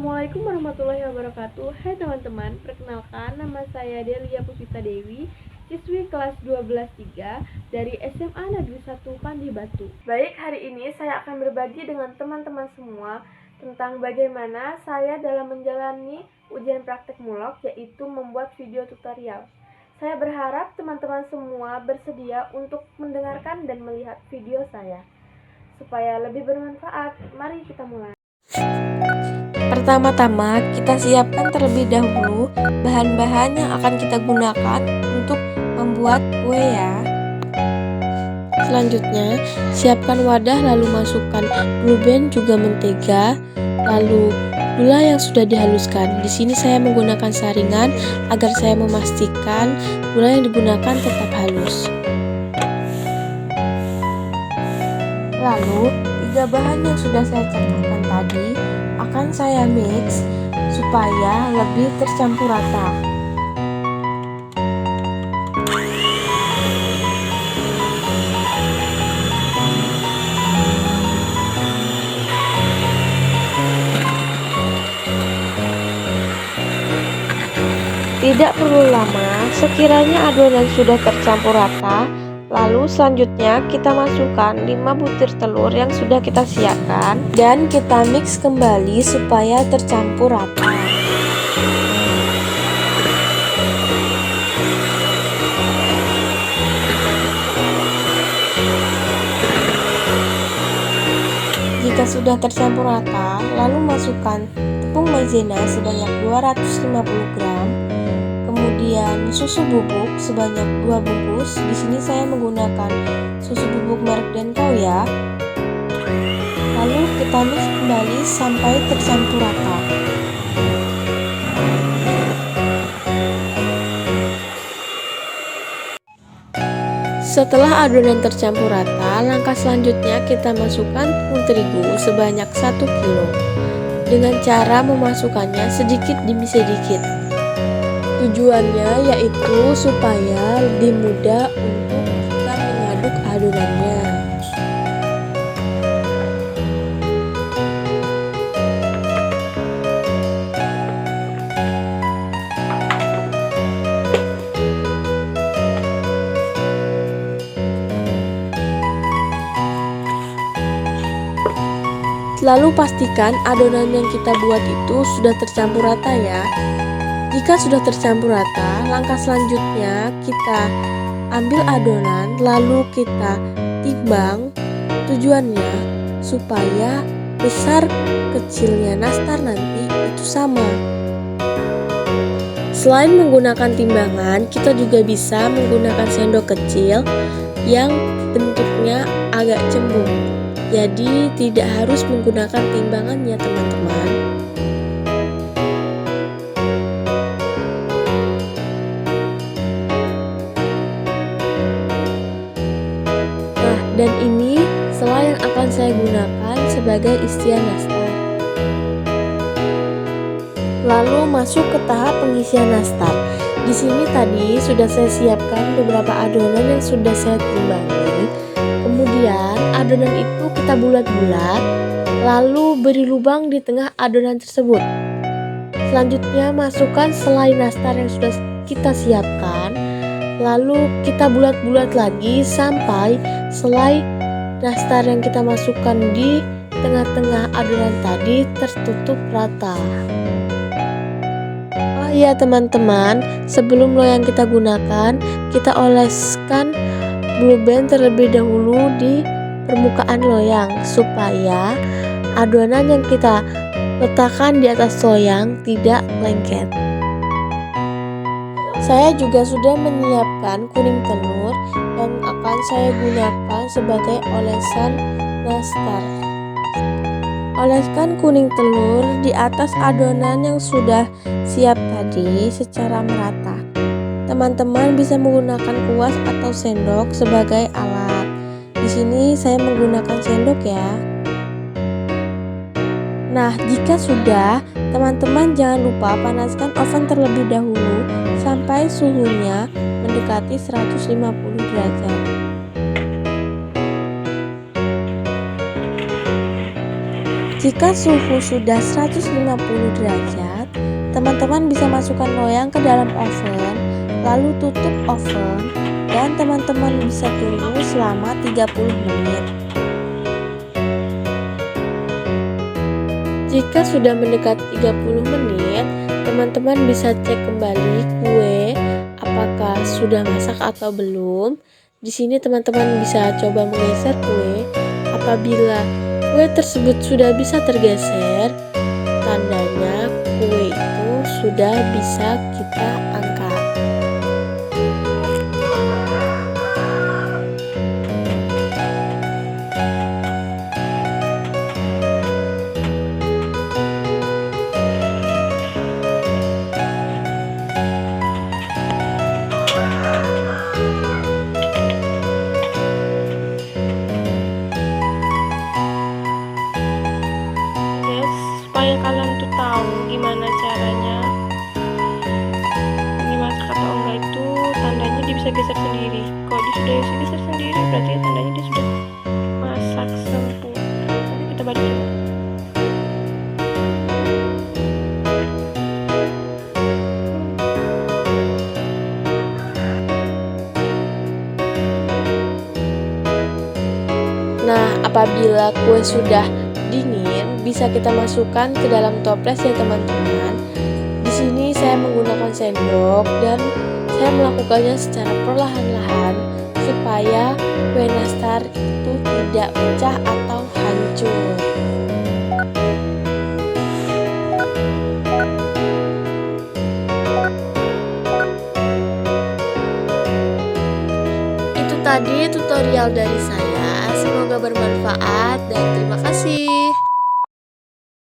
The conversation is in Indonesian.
Assalamualaikum warahmatullahi wabarakatuh. Hai teman-teman, perkenalkan nama saya Delia Puspita Dewi, siswi kelas 12-3 dari SMA Negeri 1 Pandi Batu. Baik, hari ini saya akan berbagi dengan teman-teman semua tentang bagaimana saya dalam menjalani ujian praktek mulok, yaitu membuat video tutorial. Saya berharap teman-teman semua bersedia untuk mendengarkan dan melihat video saya. Supaya lebih bermanfaat, mari kita mulai. Pertama-tama, kita siapkan terlebih dahulu bahan-bahan yang akan kita gunakan untuk membuat kue ya. Selanjutnya, siapkan wadah lalu masukkan blue band juga mentega, lalu gula yang sudah dihaluskan. Di sini saya menggunakan saringan agar saya memastikan gula yang digunakan tetap halus. Lalu, 3 bahan yang sudah saya campurkan tadi akan saya mix supaya lebih tercampur rata. Tidak perlu lama, sekiranya adonan sudah tercampur rata. Lalu selanjutnya kita masukkan 5 butir telur yang sudah kita siapkan dan kita mix kembali supaya tercampur rata. Jika sudah tercampur rata, lalu masukkan tepung maizena sebanyak 250 gram. Kemudian susu bubuk sebanyak 2 bungkus. Di sini saya menggunakan susu bubuk merek Denkau ya. Lalu kita mix kembali sampai tercampur rata. Setelah adonan tercampur rata, langkah selanjutnya kita masukkan tepung terigu sebanyak 1 kg. Dengan cara memasukkannya sedikit demi sedikit. Tujuannya yaitu supaya lebih mudah untuk kita mengaduk adonannya. Lalu pastikan adonan yang kita buat itu sudah tercampur rata ya. Jika sudah tercampur rata, langkah selanjutnya kita ambil adonan lalu kita timbang. Tujuannya supaya besar kecilnya nastar nanti itu sama. Selain menggunakan timbangan, kita juga bisa menggunakan sendok kecil yang bentuknya agak cembung. Jadi tidak harus menggunakan timbangan ya teman-teman. Dan ini selai yang akan saya gunakan sebagai isian nastar. Lalu masuk ke tahap pengisian nastar. Di sini tadi sudah saya siapkan beberapa adonan yang sudah saya timbangi. Kemudian adonan itu kita bulat-bulat, lalu beri lubang di tengah adonan tersebut. Selanjutnya masukkan selai nastar yang sudah kita siapkan. Lalu kita bulat-bulat lagi sampai selai nastar yang kita masukkan di tengah-tengah adonan tadi tertutup rata. Oh iya teman-teman, sebelum loyang kita gunakan, kita oleskan blue band terlebih dahulu di permukaan loyang supaya adonan yang kita letakkan di atas loyang tidak lengket. Saya juga sudah menyiapkan kuning telur yang akan saya gunakan sebagai olesan nastar. Oleskan kuning telur di atas adonan yang sudah siap tadi secara merata. Teman-teman bisa menggunakan kuas atau sendok sebagai alat. Di sini saya menggunakan sendok ya. Nah, jika sudah, teman-teman jangan lupa panaskan oven terlebih dahulu sampai suhunya mendekati 150 derajat. Jika suhu sudah 150 derajat, teman-teman bisa masukkan loyang ke dalam oven, lalu tutup oven, dan teman-teman bisa tunggu selama 30 menit. Jika sudah mendekat 30 menit, teman-teman bisa cek kembali kue apakah sudah masak atau belum. Di sini teman-teman bisa coba menggeser kue. Apabila kue tersebut sudah bisa tergeser, tandanya kue itu sudah bisa kita angkat. Supaya kalian tuh tahu gimana caranya dimasak atau enggak, itu tandanya dia bisa geser sendiri. Kalau dia sudah bisa geser sendiri, berarti tandanya dia sudah masak sempurna. Nanti kita balik coba. Nah, apabila kue sudah dingin, bisa kita masukkan ke dalam toples ya teman-teman. Di sini saya menggunakan sendok dan saya melakukannya secara perlahan-lahan supaya kue nastar itu tidak pecah atau hancur. Itu tadi tutorial dari saya. Semoga bermanfaat dan terima kasih.